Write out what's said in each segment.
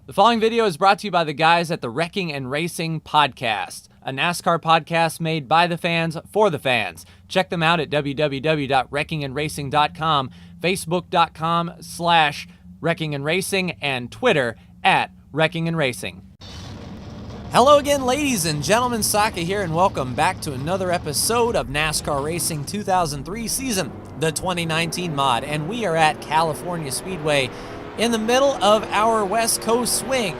The following video is brought to you by the guys at the Wrecking and Racing Podcast, a NASCAR podcast made by the fans for the fans. Check them out at www.wreckingandracing.com, facebook.com/wreckingandracing, and Twitter at Wrecking and Racing. Hello again, ladies and gentlemen, Saka here, and welcome back to another episode of NASCAR Racing 2003 season, the 2019 mod, and we are at California Speedway in the middle of our West Coast swing.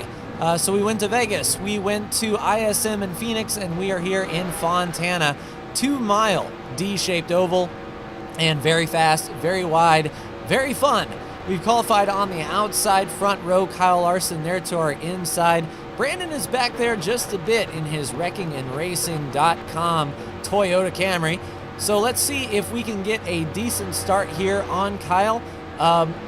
So we went to Vegas, we went to ISM in Phoenix, and we are here in Fontana. 2-mile D-shaped oval, and very fast, very wide, very fun. We've qualified on the outside, front row. Kyle Larson there to our inside. Brandon is back there just a bit in his wreckingandracing.com Toyota Camry. So let's see if we can get a decent start here on Kyle.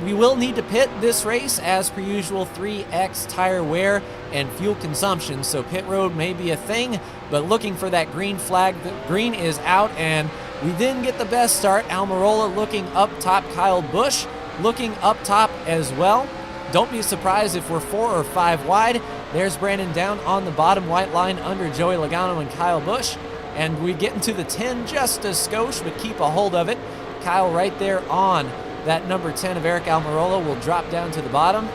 We will need to pit this race, as per usual, 3x tire wear and fuel consumption, so pit road may be a thing, but looking for that green flag. The green is out, and we didn't get the best start. Almirola looking up top, Kyle Busch looking up top as well. Don't be surprised if we're 4 or 5 wide. There's Brandon down on the bottom white line under Joey Logano and Kyle Busch, and we get into the 10 just a skosh, but keep a hold of it. Kyle right there on that number 10 of Eric Almirola will drop down to the bottom.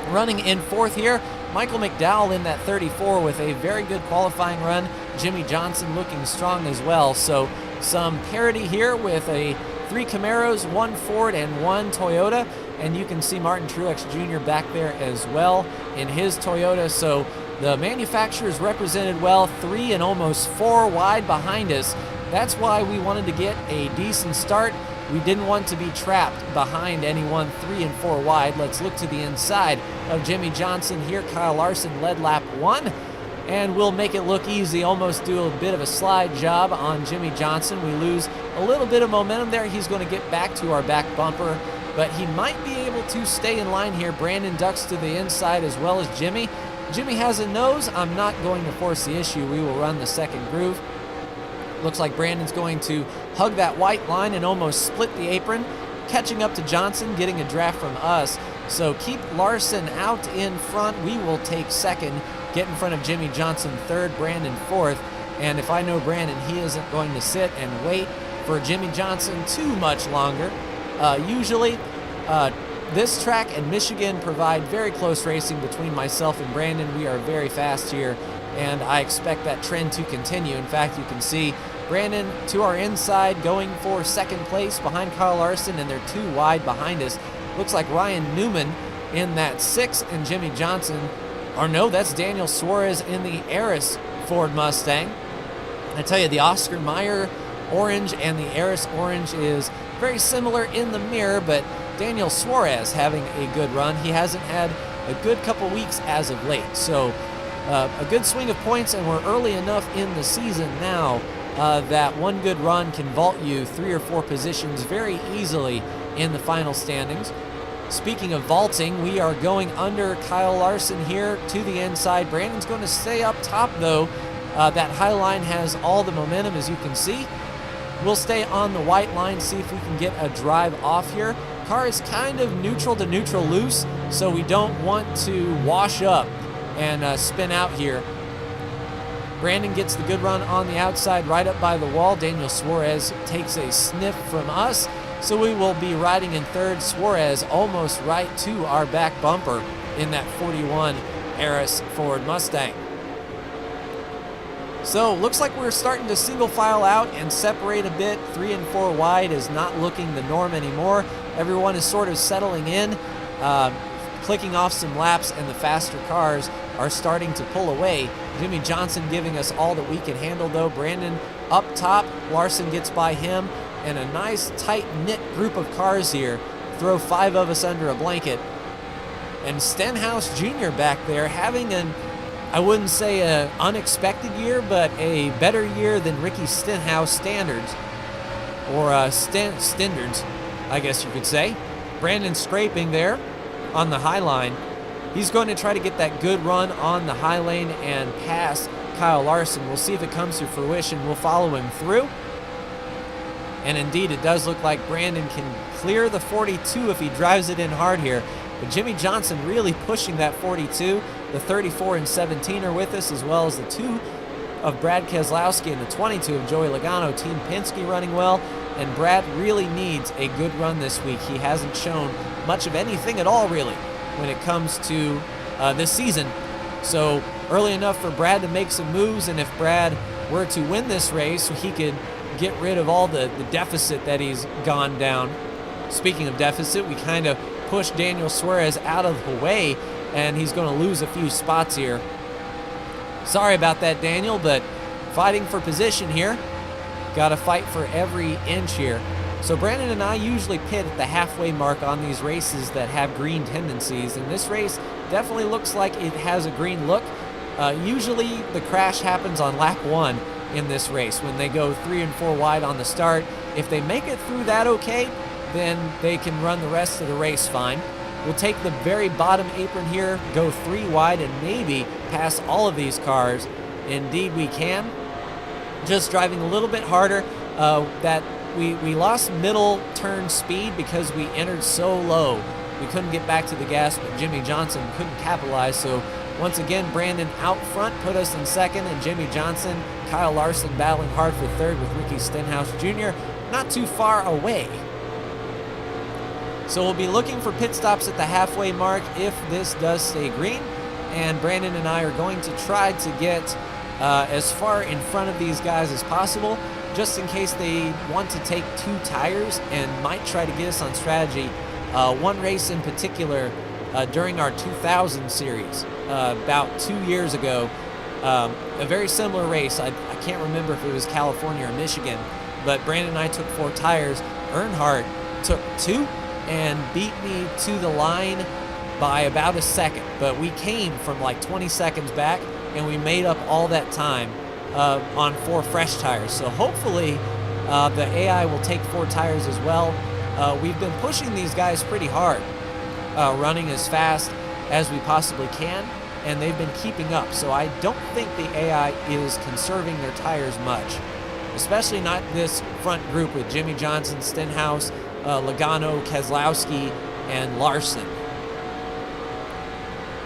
Running in fourth here, Michael McDowell in that 34 with a very good qualifying run. Jimmy Johnson looking strong as well. So some parity here with 3 Camaros, 1 Ford, and 1 Toyota. And you can see Martin Truex Jr. back there as well in his Toyota. So the manufacturers represented well, 3 and almost 4 wide behind us. That's why we wanted to get a decent start. We didn't want to be trapped behind anyone 3 and 4 wide. Let's look to the inside of Jimmy Johnson here. Kyle Larson led lap 1, and we'll make it look easy, almost do a bit of a slide job on Jimmy Johnson. We lose a little bit of momentum there. He's going to get back to our back bumper, but he might be able to stay in line here. Brandon ducks to the inside as well as Jimmy. Jimmy has a nose. I'm not going to force the issue. We will run the second groove. Looks like Brandon's going to hug that white line and almost split the apron, catching up to Johnson, getting a draft from us. So keep Larson out in front. We will take second, get in front of Jimmy Johnson third, Brandon fourth. And if I know Brandon, he isn't going to sit and wait for Jimmy Johnson too much longer. Usually, this track and Michigan provide very close racing between myself and Brandon. We are very fast here, and I expect that trend to continue. In fact, you can see Brandon to our inside going for second place behind Kyle Larson, and they're 2 wide behind us. Looks like Ryan Newman in that 6 and Jimmy Johnson, or no, that's Daniel Suarez in the Eris Ford Mustang. I tell you, the Oscar Mayer orange and the Eris orange is very similar in the mirror, but Daniel Suarez having a good run. He hasn't had a good couple weeks as of late, so a good swing of points, and we're early enough in the season now that one good run can vault you 3 or 4 positions very easily in the final standings. Speaking of vaulting, we are going under Kyle Larson here to the inside. Brandon's going to stay up top, though. That high line has all the momentum, as you can see. We'll stay on the white line, see if we can get a drive off here. Car is kind of neutral to neutral loose, so we don't want to wash up and spin out here. Brandon gets the good run on the outside, right up by the wall. Daniel Suarez takes a sniff from us, so we will be riding in third. Suarez almost right to our back bumper in that 41 Eris Ford Mustang. So looks like we're starting to single file out and separate a bit. 3 and 4 wide is not looking the norm anymore. Everyone is sort of settling in, clicking off some laps, and the faster cars are starting to pull away. Jimmy Johnson giving us all that we can handle, though. Brandon up top, Larson gets by him, and a nice tight-knit group of cars here. Throw 5 of us under a blanket. And Stenhouse Jr. back there having I wouldn't say an unexpected year, but a better year than Ricky Stenhouse standards, or standards, I guess you could say. Brandon scraping there on the high line. He's going to try to get that good run on the high lane and pass Kyle Larson. We'll see if it comes to fruition. We'll follow him through. And indeed, it does look like Brandon can clear the 42 if he drives it in hard here. But Jimmy Johnson really pushing that 42. The 34 and 17 are with us, as well as the 2 of Brad Keselowski and the 22 of Joey Logano. Team Penske running well, and Brad really needs a good run this week. He hasn't shown much of anything at all, really, when it comes to this season. So early enough for Brad to make some moves, and if Brad were to win this race, he could get rid of all the deficit that he's gone down. Speaking of deficit, we kind of pushed Daniel Suarez out of the way, and he's going to lose a few spots here. Sorry about that, Daniel, but fighting for position here. Got to fight for every inch here. So Brandon and I usually pit at the halfway mark on these races that have green tendencies, and this race definitely looks like it has a green look. Usually the crash happens on lap 1 in this race when they go 3 and 4 wide on the start. If they make it through that okay, then they can run the rest of the race fine. We'll take the very bottom apron here, go 3 wide, and maybe pass all of these cars. Indeed we can. Just driving a little bit harder. That we lost middle turn speed because we entered so low. We couldn't get back to the gas, but Jimmy Johnson couldn't capitalize. So once again, Brandon out front put us in second, and Jimmy Johnson, Kyle Larson battling hard for third with Ricky Stenhouse Jr. not too far away. So we'll be looking for pit stops at the halfway mark if this does stay green, and Brandon and I are going to try to get as far in front of these guys as possible, just in case they want to take 2 tires and might try to get us on strategy. One race in particular during our 2000 series about 2 years ago, a very similar race. I can't remember if it was California or Michigan, but Brandon and I took 4 tires. Earnhardt took 2 and beat me to the line by about a second, but we came from like 20 seconds back, and we made up all that time on 4 fresh tires. So hopefully the AI will take 4 tires as well. We've been pushing these guys pretty hard, running as fast as we possibly can, and they've been keeping up. So I don't think the AI is conserving their tires much, especially not this front group with Jimmy Johnson, Stenhouse, Logano, Keselowski, and Larson.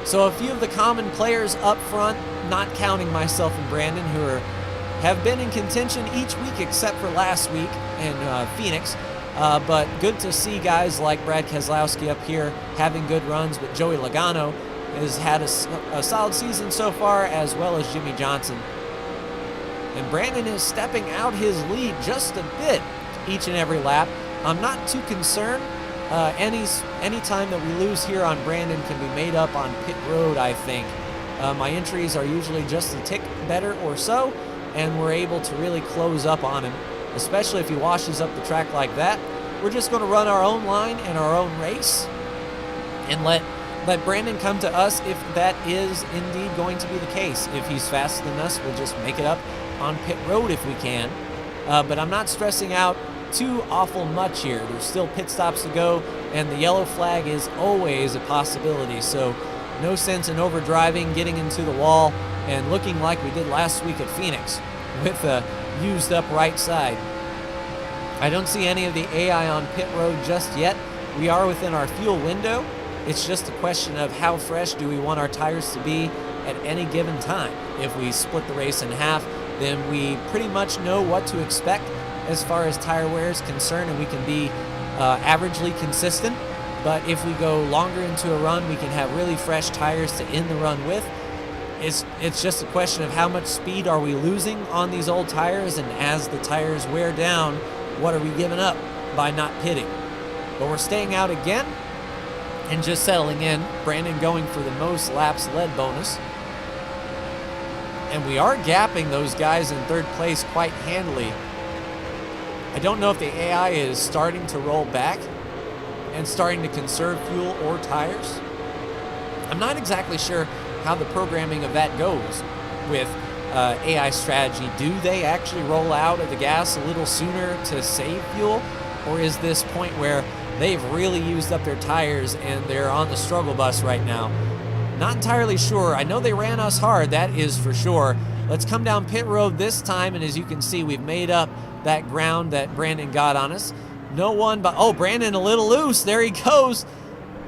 So a few of the common players up front, not counting myself and Brandon, who have been in contention each week except for last week in Phoenix. But good to see guys like Brad Keselowski up here having good runs, but Joey Logano has had a solid season so far, as well as Jimmy Johnson. And Brandon is stepping out his lead just a bit each and every lap. I'm not too concerned. Any time that we lose here on Brandon can be made up on pit road, I think. My entries are usually just a tick better or so, and we're able to really close up on him, especially if he washes up the track like that. We're just going to run our own line and our own race and let Brandon come to us if that is indeed going to be the case. If he's faster than us, we'll just make it up on pit road if we can. But I'm not stressing out too awful much here. There's still pit stops to go, and the yellow flag is always a possibility. So no sense in overdriving, getting into the wall, and looking like we did last week at Phoenix with a used up right side. I don't see any of the AI on pit road just yet. We are within our fuel window. It's just a question of how fresh do we want our tires to be at any given time. If we split the race in half, then we pretty much know what to expect as far as tire wear is concerned, and we can be averagely consistent. But if we go longer into a run, we can have really fresh tires to end the run with. It's just a question of how much speed are we losing on these old tires, and as the tires wear down, what are we giving up by not pitting? But we're staying out again and just settling in. Brandon going for the most laps led bonus. And we are gapping those guys in third place quite handily. I don't know if the AI is starting to roll back and starting to conserve fuel or tires. I'm not exactly sure how the programming of that goes with AI strategy. Do they actually roll out of the gas a little sooner to save fuel? Or is this point where they've really used up their tires and they're on the struggle bus right now? Not entirely sure. I know they ran us hard, that is for sure. Let's come down pit road this time, and as you can see, we've made up that ground that Brandon got on us. No one but, oh, Brandon a little loose. There he goes.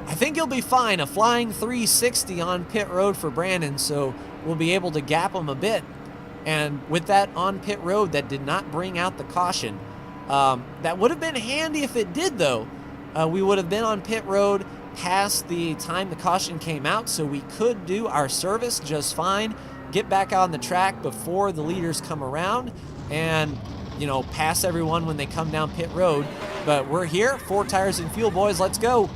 I think he'll be fine. A flying 360 on pit road for Brandon, so we'll be able to gap him a bit. And with that on pit road, that did not bring out the caution. That would have been handy if it did, though. We would have been on pit road past the time the caution came out, so we could do our service just fine, get back on the track before the leaders come around, and, you know, pass everyone when they come down pit road. But we're here, 4 tires and fuel, boys. Let's go.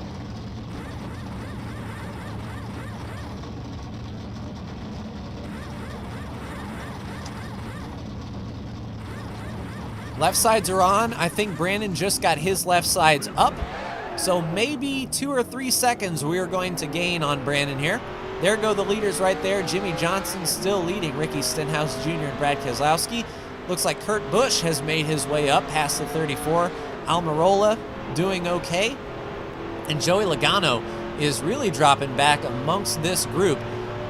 Left sides are on. I think Brandon just got his left sides up. So maybe 2 or 3 seconds we are going to gain on Brandon here. There go the leaders right there. Jimmy Johnson still leading Ricky Stenhouse Jr. and Brad Keselowski. Looks like Kurt Busch has made his way up past the 34. Almirola doing okay. And Joey Logano is really dropping back amongst this group.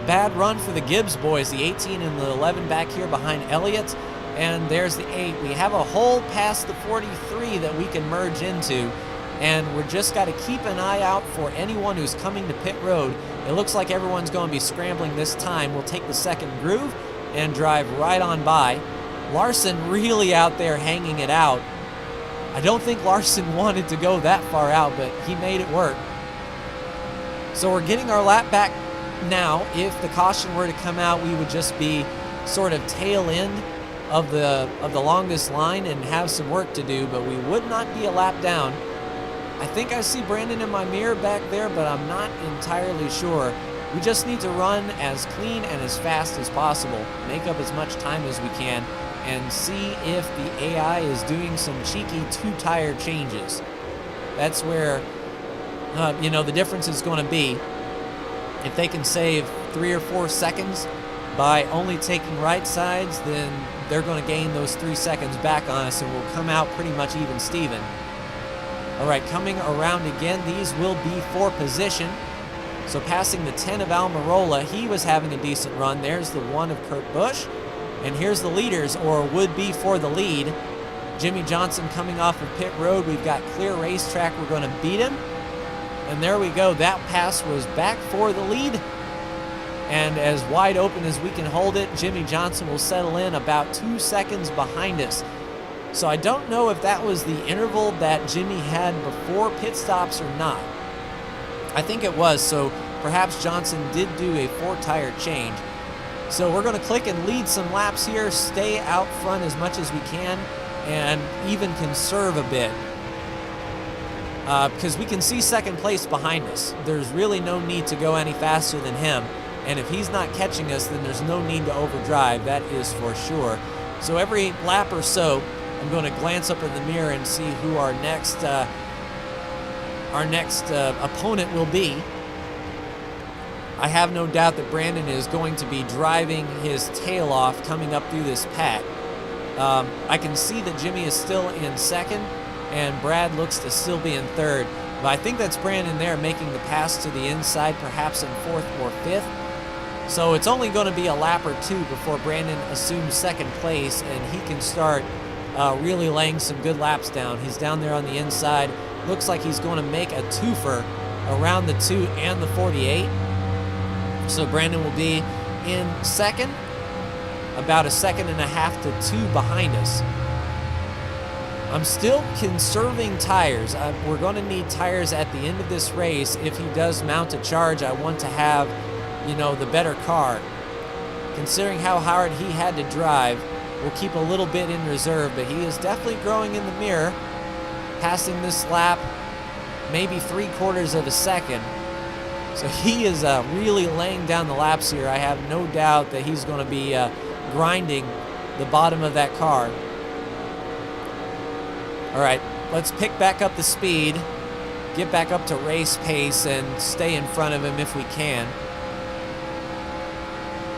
Bad run for the Gibbs boys. The 18 and the 11 back here behind Elliott. And there's the 8. We have a hole past the 43 that we can merge into. And we're just got to keep an eye out for anyone who's coming to pit road. It looks like everyone's going to be scrambling this time. We'll take the second groove and drive right on by. Larson really out there hanging it out. I don't think Larson wanted to go that far out, but he made it work. So we're getting our lap back now. If the caution were to come out, we would just be sort of tail end of the longest line and have some work to do, but we would not be a lap down. I think I see Brandon in my mirror back there, but I'm not entirely sure. We just need to run as clean and as fast as possible, make up as much time as we can, and see if the AI is doing some cheeky 2-tire changes. That's where, you know, the difference is going to be. If they can save 3 or 4 seconds by only taking right sides, then they're going to gain those 3 seconds back on us, and we'll come out pretty much even Steven. All right, coming around again, these will be for position. So passing the 10 of Almirola, he was having a decent run. There's the 1 of Kurt Busch. And here's the leaders, or would be for the lead. Jimmy Johnson coming off of pit road. We've got clear racetrack. We're going to beat him. And there we go. That pass was back for the lead. And as wide open as we can hold it, Jimmy Johnson will settle in about 2 seconds behind us. So I don't know if that was the interval that Jimmy had before pit stops or not. I think it was, so perhaps Johnson did do a 4-tire change. So we're going to click and lead some laps here, stay out front as much as we can, and even conserve a bit. Because we can see second place behind us. There's really no need to go any faster than him. And if he's not catching us, then there's no need to overdrive, that is for sure. So every lap or so, I'm going to glance up in the mirror and see who our next opponent will be. I have no doubt that Brandon is going to be driving his tail off coming up through this pack. I can see that Jimmy is still in second, and Brad looks to still be in third. But I think that's Brandon there making the pass to the inside, perhaps in 4th or 5th. So it's only going to be a lap or 2 before Brandon assumes second place, and he can start really laying some good laps down. He's down there on the inside. Looks like he's going to make a twofer around the 2 and the 48. So Brandon will be in second, about 1.5 seconds to 2 behind us. I'm still conserving tires. We're going to need tires at the end of this race. If he does mount a charge, I want to have, you know, the better car. Considering how hard he had to drive, we'll keep a little bit in reserve, but he is definitely growing in the mirror. Passing this lap, maybe 3/4 second. So he is really laying down the laps here. I have no doubt that he's going to be grinding the bottom of that car. All right, let's pick back up the speed, get back up to race pace, and stay in front of him if we can.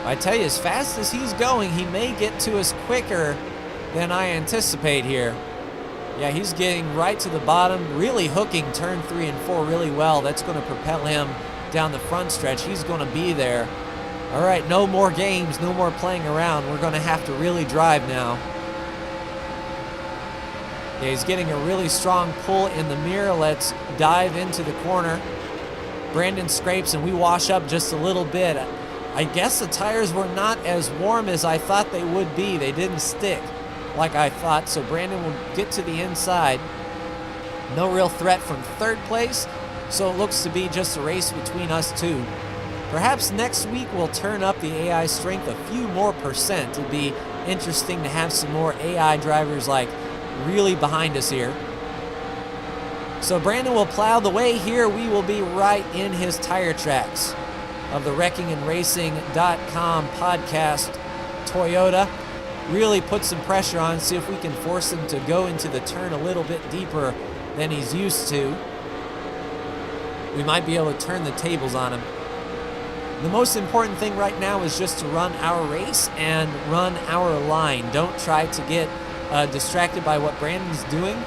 I tell you, as fast as he's going, he may get to us quicker than I anticipate here. Yeah, he's getting right to the bottom, really hooking turn 3 and 4 really well. That's going to propel him down the front stretch. He's going to be there. All right, no more games, no more playing around. We're going to have to really drive now. Yeah, he's getting a really strong pull in the mirror. Let's dive into the corner. Brandon scrapes and we wash up just a little bit. I guess the tires were not as warm as I thought they would be. They didn't stick like I thought, so Brandon will get to the inside. No real threat from third place, so it looks to be just a race between us two. Perhaps next week we'll turn up the AI strength a few more percent. It'd be interesting to have some more AI drivers like really behind us here. So Brandon will plow the way here. We will be right in his tire tracks of the WreckingandRacing.com podcast. Toyota really put some pressure on, see if we can force him to go into the turn a little bit deeper than he's used to. We might be able to turn the tables on him. The most important thing right now is just to run our race and run our line. Don't try to get distracted by what Brandon's doing.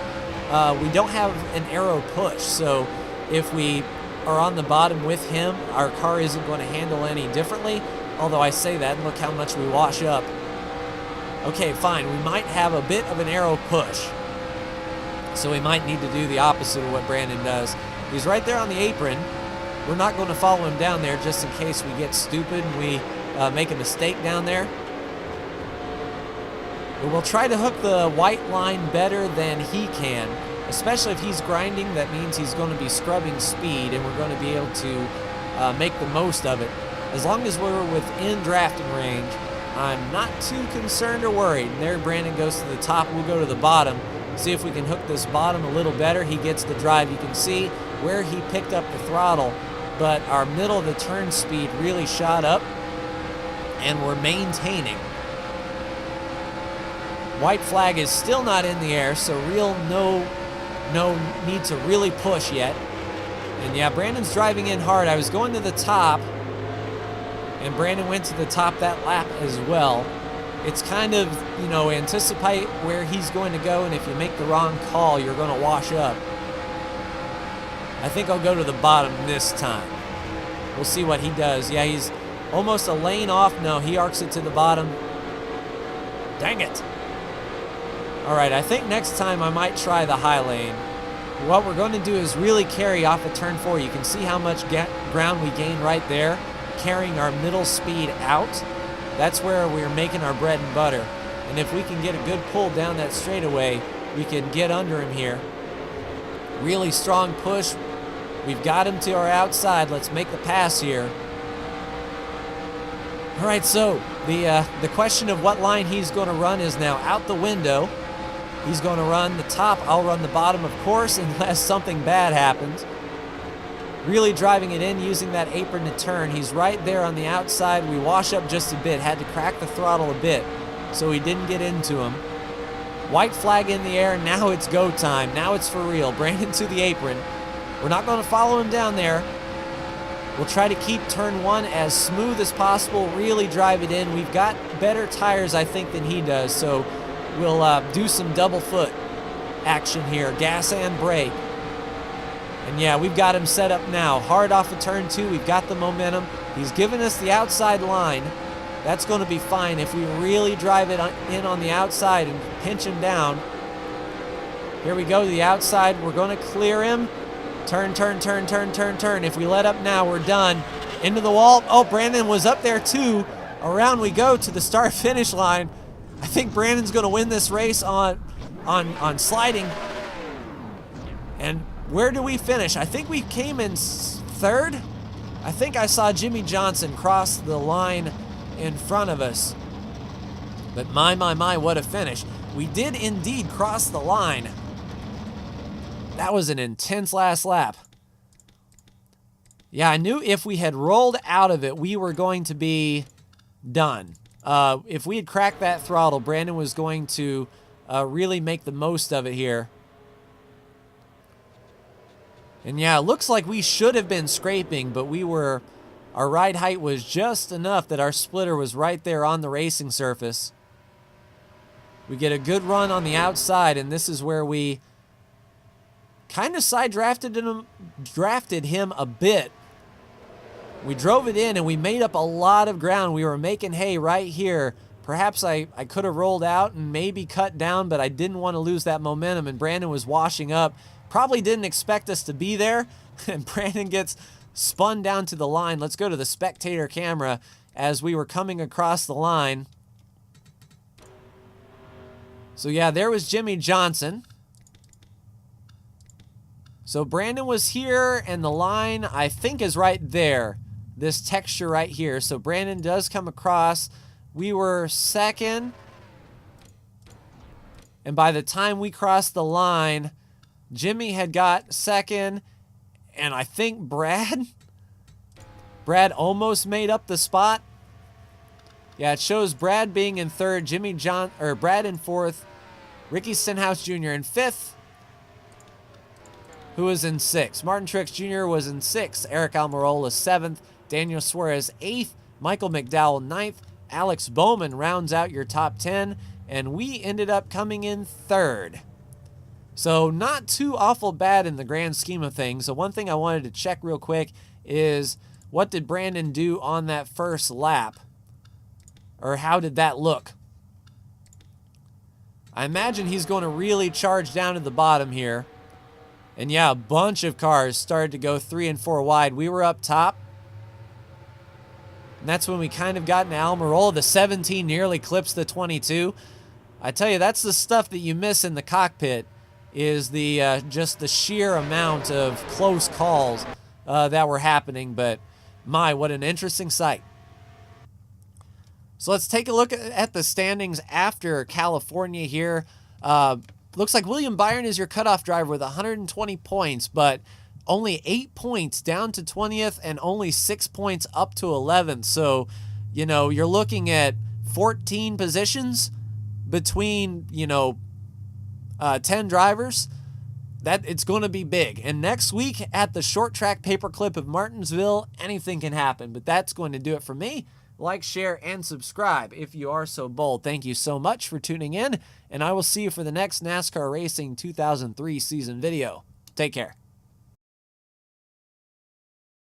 We don't have an aero push, so if we are on the bottom with him, our car isn't going to handle any differently. Although I say that, and look how much we wash up. Okay, fine, we might have a bit of an aero push. So we might need to do the opposite of what Brandon does. He's right there on the apron. We're not going to follow him down there just in case we get stupid and we make a mistake down there. But we'll try to hook the white line better than he can. Especially if he's grinding, that means he's going to be scrubbing speed and we're going to be able to make the most of it. As long as we're within drafting range, I'm not too concerned or worried. And there Brandon goes to the top, we'll go to the bottom. See if we can hook this bottom a little better. He gets the drive. You can see where he picked up the throttle, but our middle of the turn speed really shot up and we're maintaining. White flag is still not in the air, so no need to really push yet. And yeah, Brandon's driving in hard. I was going to the top, and Brandon went to the top that lap as well. It's kind of, anticipate where he's going to go, and if you make the wrong call, you're going to wash up. I think I'll go to the bottom this time. We'll see what he does. Yeah, he's almost a lane off. No, he arcs it to the bottom. Dang it. All right, I think next time I might try the high lane. What we're going to do is really carry off of turn 4. You can see how much ground we gain right there, carrying our middle speed out. That's where we're making our bread and butter. And if we can get a good pull down that straightaway, we can get under him here. Really strong push. We've got him to our outside. Let's make the pass here. All right, so the question of what line he's going to run is now out the window. He's going to run the top. I'll run the bottom, of course, unless something bad happens. Really driving it in, using that apron to turn. He's right there on the outside. We wash up just a bit. Had to crack the throttle a bit so he didn't get into him. White flag in the air. Now it's go time. Now it's for real. Brandon to the apron. We're not going to follow him down there. We'll try to keep turn 1 as smooth as possible. Really drive it in. We've got better tires, I think, than he does. So we'll do some double foot action here. Gas and brake. And yeah, we've got him set up now. Hard off of turn 2. We've got the momentum. He's given us the outside line. That's going to be fine if we really drive it in on the outside and pinch him down. Here we go to the outside. We're going to clear him. Turn, turn, turn, turn, turn, turn. If we let up now, we're done. Into the wall. Oh, Brandon was up there too. Around we go to the start-finish line. I think Brandon's going to win this race on sliding. And where do we finish? I think we came in third. I think I saw Jimmy Johnson cross the line in front of us. But my, what a finish. We did indeed cross the line. That was an intense last lap. Yeah, I knew if we had rolled out of it, we were going to be done. If we had cracked that throttle, Brandon was going to really make the most of it here. And yeah, it looks like we should have been scraping, but our ride height was just enough that our splitter was right there on the racing surface. We get a good run on the outside, and this is where we kind of drafted him a bit. We drove it in, and we made up a lot of ground. We were making hay right here. Perhaps I could have rolled out and maybe cut down, but I didn't want to lose that momentum, and Brandon was washing up. Probably didn't expect us to be there, and Brandon gets spun down to the line. Let's go to the spectator camera as we were coming across the line. So yeah, there was Jimmy Johnson. So Brandon was here, and the line, I think, is right there. This texture right here. So Brandon does come across. We were second. And by the time we crossed the line, Jimmy had got second. And I think Brad almost made up the spot. Yeah, it shows Brad being in third, Brad in fourth, Ricky Stenhouse Jr. in fifth, who was in sixth. Martin Truex Jr. was in sixth, Eric Almirola seventh, Daniel Suarez eighth, Michael McDowell ninth, Alex Bowman rounds out your top 10, and we ended up coming in third. So not too awful bad in the grand scheme of things. So one thing I wanted to check real quick is, what did Brandon do on that first lap? Or how did that look? I imagine he's going to really charge down to the bottom here. And yeah, a bunch of cars started to go 3 and 4 wide. We were up top. And that's when we kind of got into Almirola. The 17 nearly clips the 22. I tell you, that's the stuff that you miss in the cockpit, is the just the sheer amount of close calls that were happening. But my, what an interesting sight. So let's take a look at the standings after California here. Looks like William Byron is your cutoff driver with 120 points, but only 8 points down to 20th and only 6 points up to 11th. So, you know, you're looking at 14 positions between, 10 drivers. That it's going to be big. And next week at the short track paperclip of Martinsville, anything can happen. But that's going to do it for me. Like, share, and subscribe if you are so bold. Thank you so much for tuning in, and I will see you for the next NASCAR Racing 2003 season video. Take care.